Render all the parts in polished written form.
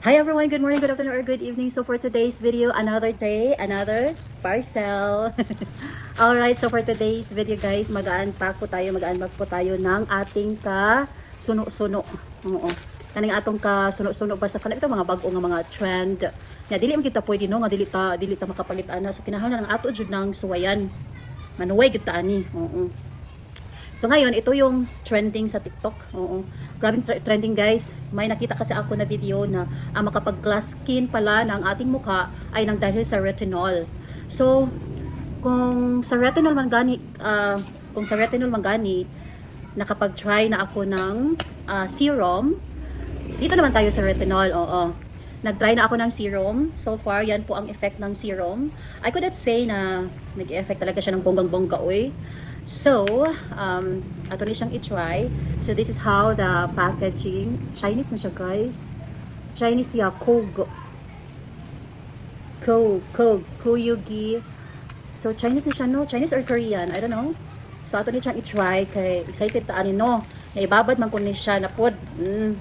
Hi everyone, good morning, good afternoon, or good evening. So for today's video, another day, another parcel. Alright, so for today's video guys, mag-unpack po tayo, mag-unbox po tayo ng ating ka-suno-suno. Oo. Kaning atong ka-suno-suno pa sa kanila, ito mga bago nga mga trend. Nga, dili man kita pwede no, nga dili ta makapalit ana. So kinahanglan ng ato jud ng suwayan. Manuway kita ani. Oo. So ngayon, ito yung trending sa TikTok. Oo. Grabing trending guys. May nakita kasi ako na video na ang makapag-glass skin pala ng ating mukha ay nang dahil sa retinol. So, kung sa retinol man gani, nakapag-try na ako ng serum. Dito naman tayo sa retinol, oo. Nag-try na ako ng serum. So far, yan po ang effect ng serum. I could not say na nag-effect talaga siya ng bonggang-bongga, oy. So, ato ni siyang i-try. So, this is how the packaging. Chinese na siya, guys. Chinese siya, Koyugi. So, Chinese na siya, no? Chinese or Korean? I don't know. So, ato ni siyang i-try. Kay excited ta ani, no? Naibabad man ko ni siya na pod.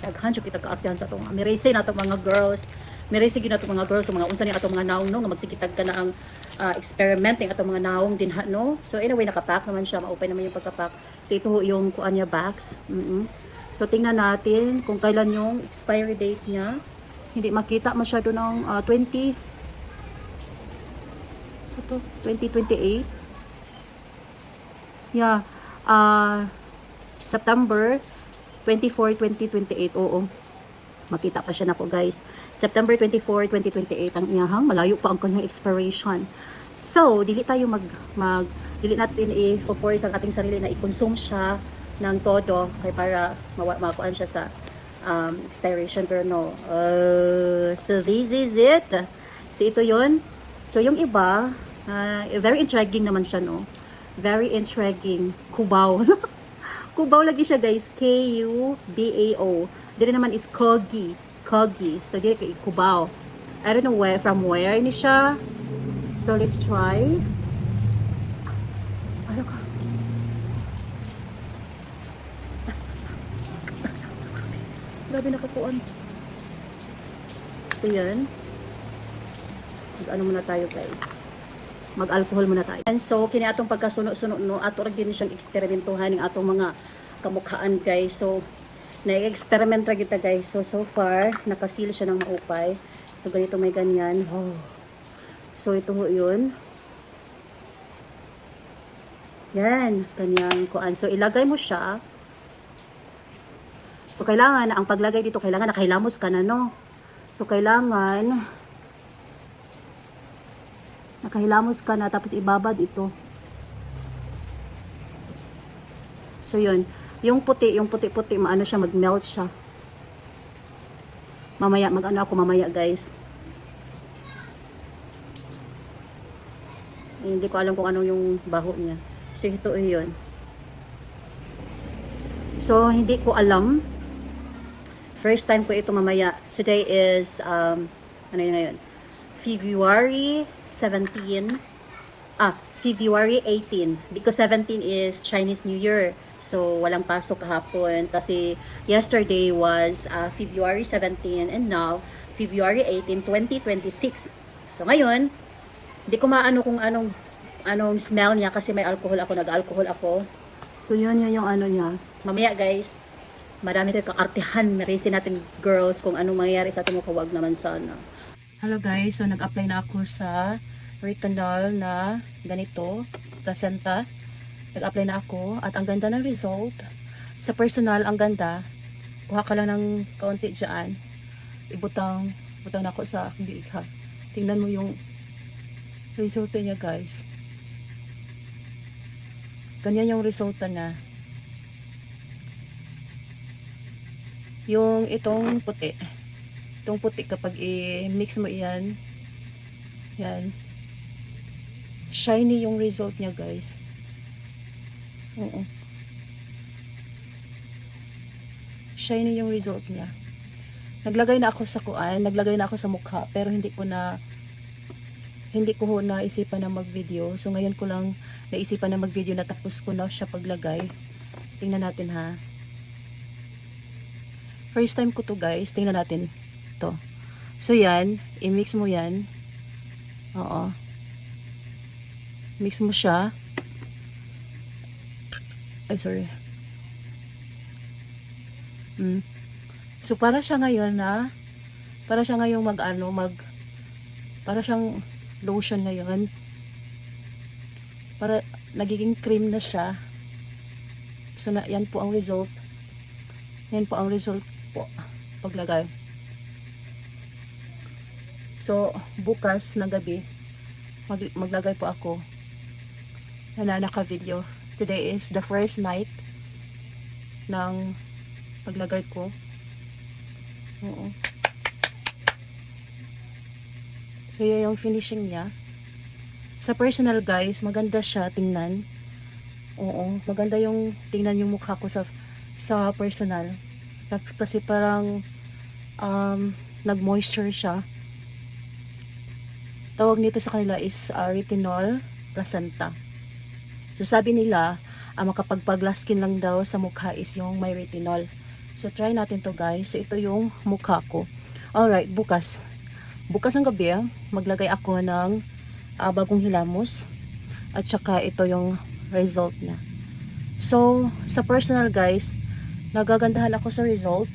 Daghan siya kita kaaktihan sa itong. Mirese na itong mga girls. Mirese gina itong mga girls. So, mga unsa ni atong mga naong, no? Nga magsikitag ka na ang experimenting atong mga naong din, no? So anyway, nakapack naman siya, ma-open naman yung pagkapack. So ito yung kuan niya box. So tingnan natin kung kailan yung expiry date niya. Hindi makita masyado ng 2028. Yeah. September 24, 2028. Oo. Makita pa siya na po guys. September 24, 2028 ang iyahang. Malayo pa ang kanyang expiration. So, dili tayo dili natin i-force ang ating sarili na i-consume siya ng todo kay para makuan siya sa expiration. Pero no. So, this is it. So, ito yun. So, yung iba, very intriguing naman siya, no? Very intriguing. Cubao. Cubao lagi siya guys. K-U-B-A-O. Dito naman is Kogi. So, dito kay Cubao. I don't know from where ni siya. So, let's try. Ano ka? Grabe nakakuan. So, yan. Mag-ano muna tayo, guys. Mag-alcohol muna tayo. And so, kini atong pagkasuno-suno, no? Ato rin din siyang eksperimentuhan ng atong mga kamukhaan, guys. So, na-experiment ra kita guys. So far, nakasil siya ng maupay. So, ganito may ganyan. Oh. So, ito ho yun. Yan. Kanyang kuan. So, ilagay mo siya. So, kailangan, ang paglagay dito, kailangan nakahilamos ka na, no? So, kailangan nakahilamos ka na, tapos ibabad ito. So, yun. Yung puti-puti, maano siya, mag-melt siya. Mamaya, mag-ano ako mamaya, guys. Eh, hindi ko alam kung anong yung baho niya. So, ito yun. So, hindi ko alam. First time ko ito mamaya. Today is, ano yun ngayon? February 17. February 18. Because 17 is Chinese New Year. So, walang pasok kahapon kasi yesterday was February 17 and now February 18, 2026. So, ngayon, hindi ko maano kung anong smell niya kasi may alcohol ako, nag-alcohol ako. So, yun yung ano niya. Mamaya guys, marami tayo kaartihan. Marisin natin girls kung anong mangyayari sa ating mukha, wag naman sana. Hello guys, so nag-apply na ako sa retinol na ganito, placenta. Nag-apply na ako at ang ganda ng result. Sa personal, ang ganda. Kuha ka lang ng kaunti dyan. Butang na ako sa aking biig ha. Tingnan mo yung resulta niya guys. Ganyan yung resulta na. Yung itong puti. Itong puti kapag i-mix mo iyan. Yan. Shiny yung result niya guys. Oo. Shiny yung result niya. Naglagay na ako sa kuan, naglagay na ako sa mukha, pero hindi ko naisipan na mag-video. So ngayon ko lang naisipan na mag-video, natapos ko na siya paglagay. Tingnan natin ha. First time ko to guys. Tingnan natin. Ito. So yan, i-mix mo yan. Oo. Mix mo siya. Ay, sorry. So para siya ngayon para siya ngayong para siyang lotion ngayon. Para nagiging cream na siya. So yan po ang result. Yan po ang result po paglagay. So bukas na gabi maglagay po ako. Naka-video. Today is the first night ng paglagay ko. Oo. So yun yung finishing niya. Sa personal guys, maganda siya tingnan. Oo, maganda yung tingnan yung mukha ko sa personal. Kasi parang nag-moisture siya. Tawag nito sa kanila is retinol placenta. So sabi nila, makapagpag-glass skin lang daw sa mukha is yung may retinol. So try natin to guys. So ito yung mukha ko. Alright, bukas ng gabi, maglagay ako ng bagong hilamos. At saka ito yung result niya. So sa personal guys, nagagandahan ako sa result.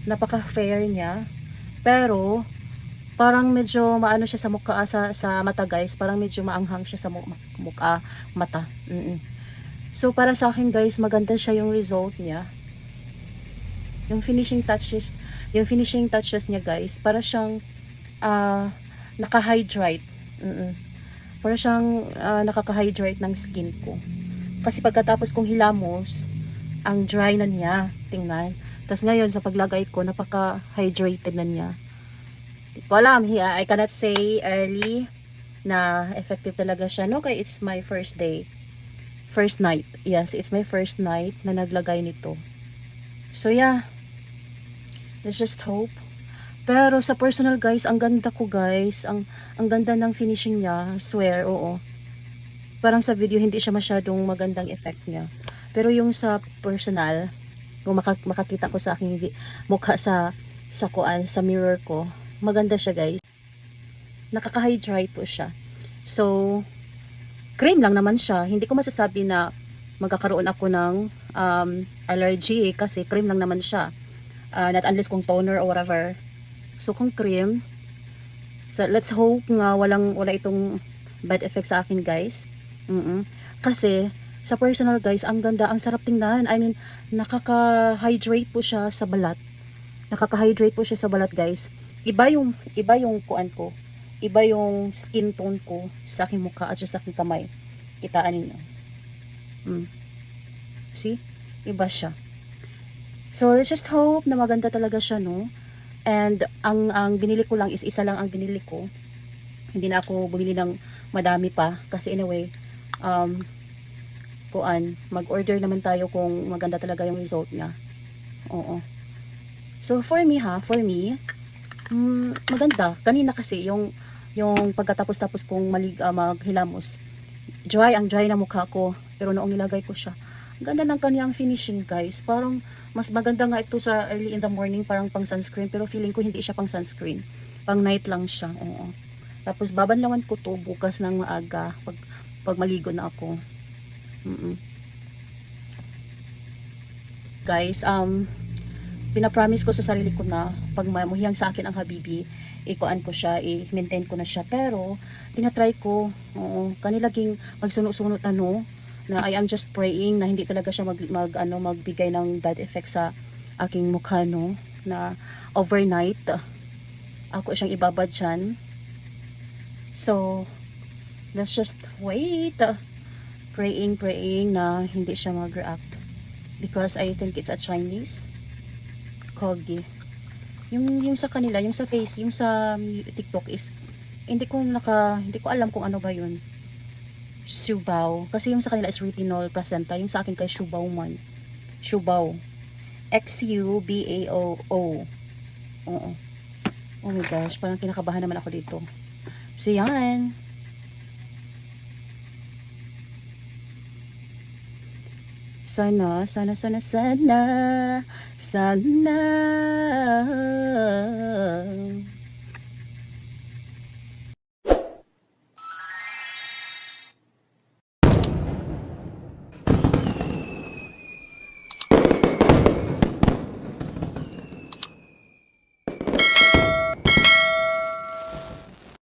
Napaka-fair niya. Pero parang medyo maano siya sa mukha, sa mata guys. Parang medyo maanghang siya sa mukha, mata. So para sa akin guys, maganda siya yung result niya. Yung finishing touches niya guys, para siyang naka-hydrate. Para siyang nakaka-hydrate ng skin ko. Kasi pagkatapos kong hilamos, ang dry na niya, tingnan. Tapos ngayon sa paglagay ko, napaka-hydrated na niya. Di ko alam, I cannot say early na effective talaga siya. No, kaya it's my first night. Yes, it's my first night na naglagay nito. So yeah, let's just hope. Pero sa personal guys, ang ganda ko guys. Ang ganda ng finishing niya. Swear, oo. Parang sa video hindi siya masyadong magandang effect niya. Pero yung sa personal, kung makakita ko sa aking mukha sa mirror ko, maganda siya guys. Nakaka-hydrate po siya. So, cream lang naman siya. Hindi ko masasabi na magkakaroon ako ng allergy kasi cream lang naman siya. Not unless kung toner or whatever. So kung cream, so let's hope nga wala itong bad effect sa akin guys. Kasi sa personal guys, ang ganda, ang sarap tingnan. I mean, nakaka-hydrate po siya sa balat. Nakaka-hydrate po siya sa balat guys. Iba yung kuan ko. Iba yung skin tone ko sa aking mukha at sa aking kamay. Kitaan niyo. See? Iba siya. So let's just hope na maganda talaga siya, no? And ang binili ko lang is isa lang ang binili ko. Hindi na ako bumili ng madami pa kasi anyway, mag-order naman tayo kung maganda talaga yung result niya. Oo. So for me, maganda. Kanina kasi yung pagkatapos kong maghilamos, ang dry na mukha ko, pero noong nilagay ko siya, ang ganda ng kanyang finishing guys. Parang mas maganda nga ito sa early in the morning, parang pang sunscreen, pero feeling ko hindi siya pang sunscreen, pang night lang siya. Oo. Tapos babanlawan ko to bukas ng maaga pag maligo na ako. Guys, pinapromise ko sa sarili ko na pag mahiyang sa akin ang Habibi, ikuan ko siya, i-maintain ko na siya, pero tinatry ko, kanilaging magsunod-sunod na I am just praying na hindi talaga siya magbigay ng bad effect sa aking mukha, no, na overnight ako siyang ibabad dyan. So let's just wait, praying na hindi siya mag-react, because I think it's a Chinese Kogi. Yung sa kanila, yung sa face, yung sa TikTok is hindi ko alam kung ano ba yun. Shubao. Kasi yung sa kanila is retinol placenta. Yung sa akin kay Shubao man. Shubao. X-U-B-A-O-O. Oo. Oh my gosh. Parang kinakabahan naman ako dito. So yan. Sana